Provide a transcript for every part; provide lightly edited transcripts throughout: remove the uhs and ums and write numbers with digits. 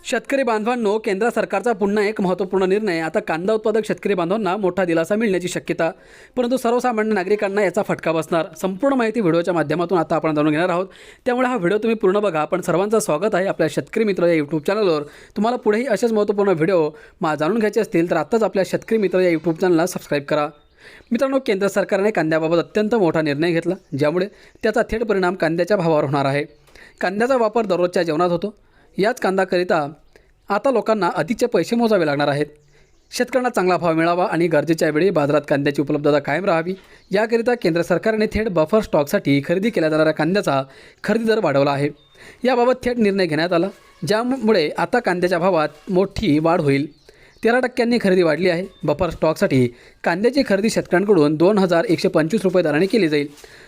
शेतकरी बांधवांनो, केंद्र सरकारचा पुन्हा एक महत्त्वपूर्ण निर्णय. आता कांदा उत्पादक शेतकरी बांधवांना मोठा दिलासा मिळण्याची शक्यता, परंतु सर्वसामान्य नागरिकांना याचा फटका बसणार. संपूर्ण माहिती व्हिडिओच्या माध्यमातून आता आपण जाणून घेणार आहोत, त्यामुळे हा व्हिडिओ तुम्ही पूर्ण बघा. पण सर्वांचं स्वागत आहे आपल्या शेतकरी मित्र या यूट्यूब चॅनलवर. तुम्हाला पुढेही असेच महत्त्वपूर्ण व्हिडिओ जाणून घ्यायचे असतील तर आत्ताच आपल्या शेतकरी मित्र या यूट्यूब चॅनलला सबस्क्राईब करा. मित्रांनो, केंद्र सरकारने कांद्याबाबत अत्यंत मोठा निर्णय घेतला, ज्यामुळे त्याचा थेट परिणाम कांद्याच्या भावावर होणार आहे. कांद्याचा वापर दररोजच्या जेवणात होतो. याच कांद्याकरिता आता लोकांना अधिकचे पैसे मोजावे लागणार आहेत. शेतकऱ्यांना चांगला भाव मिळावा आणि गरजेच्या वेळी बाजारात कांद्याची उपलब्धता कायम राहावी, याकरिता केंद्र सरकारने थेट बफर स्टॉकसाठी खरेदी केल्या जाणाऱ्या कांद्याचा खरेदी दर वाढवला आहे. याबाबत थेट निर्णय घेण्यात आला, ज्यामुळे आता कांद्याच्या भावात मोठी वाढ होईल. 13% खरेदी वाढली आहे. बफर स्टॉकसाठी कांद्याची खरेदी शेतकऱ्यांकडून 2125 रुपये दराने केली जाईल.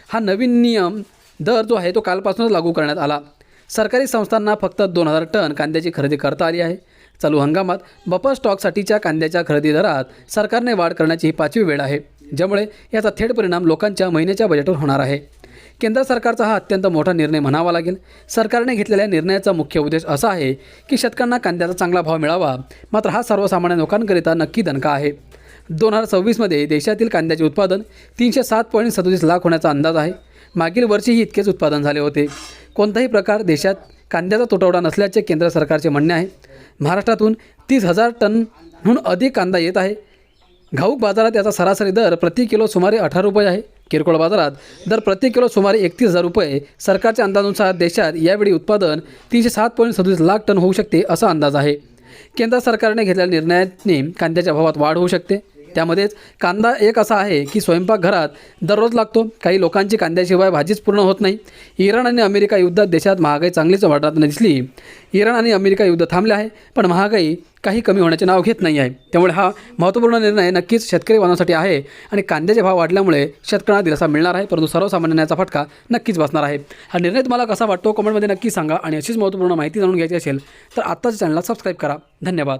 हा नवीन नियम दर जो आहे तो कालपासूनच लागू करण्यात आला. सरकारी संस्थांना फक्त 2000 टन कांद्याची खरेदी करता आली आहे. चालू हंगामात बफर स्टॉकसाठीच्या कांद्याच्या खरेदी दरात सरकारने वाढ करण्याची ही 5वी वेळ आहे, ज्यामुळे याचा थेट परिणाम लोकांच्या महिन्याच्या बजेटवर होणार आहे. केंद्र सरकारचा हा अत्यंत मोठा निर्णय म्हणावा लागेल. सरकारने घेतलेल्या निर्णयाचा मुख्य उद्देश असा आहे की शेतकऱ्यांना कांद्याचा चांगला भाव मिळावा. मात्र हा सर्वसामान्य लोकांकरिता नक्की दणका आहे. 2026मध्ये देशातील कांद्याचे उत्पादन 307.37 लाख होण्याचा अंदाज आहे. मागील वर्षीही इतकेच उत्पादन झाले होते. कोणताही प्रकार देशात कांद्याचा तुटवडा नसल्याचे केंद्र सरकारचे म्हणणे आहे. महाराष्ट्रातून 30,000 टनहून अधिक कांदा येत आहे. घाऊक बाजारात याचा सरासरी दर प्रति किलो सुमारे 18 रुपये आहे. किरकोळ बाजारात दर प्रति किलो सुमारे 31,000 रुपये. सरकारच्या अंदाजानुसार देशात यावेळी उत्पादन 307.37 लाख टन होऊ शकते असा अंदाज आहे. केंद्र सरकारने घेतलेल्या निर्णयाने कांद्याच्या भावात वाढ होऊ शकते. त्यामध्येच कांदा एक असा आहे की स्वयंपाकघरात दररोज लागतो. काही लोकांची कांद्याशिवाय भाजीच पूर्ण होत नाही. इराण आणि अमेरिका युद्धात देशात महागाई चांगलीच वाढताना दिसली. इराण आणि अमेरिका युद्ध थांबले आहे, पण महागाई काही कमी होण्याचे नाव घेत नाही आहे. त्यामुळे हा महत्त्वपूर्ण निर्णय नक्कीच शेतकरी बांधवांसाठी आहे आणि कांद्याचे भाव वाढल्यामुळे शेतकऱ्यांना दिलासा मिळणार आहे, परंतु सर्वसामान्यांना याचा फटका नक्कीच बसणार आहे. हा निर्णय तुम्हाला कसा वाटतो कमेंटमध्ये नक्की सांगा आणि अशीच महत्त्वपूर्ण माहिती जाणून घ्यायची असेल तर आत्ताच चॅनलला सबस्क्राईब करा. धन्यवाद.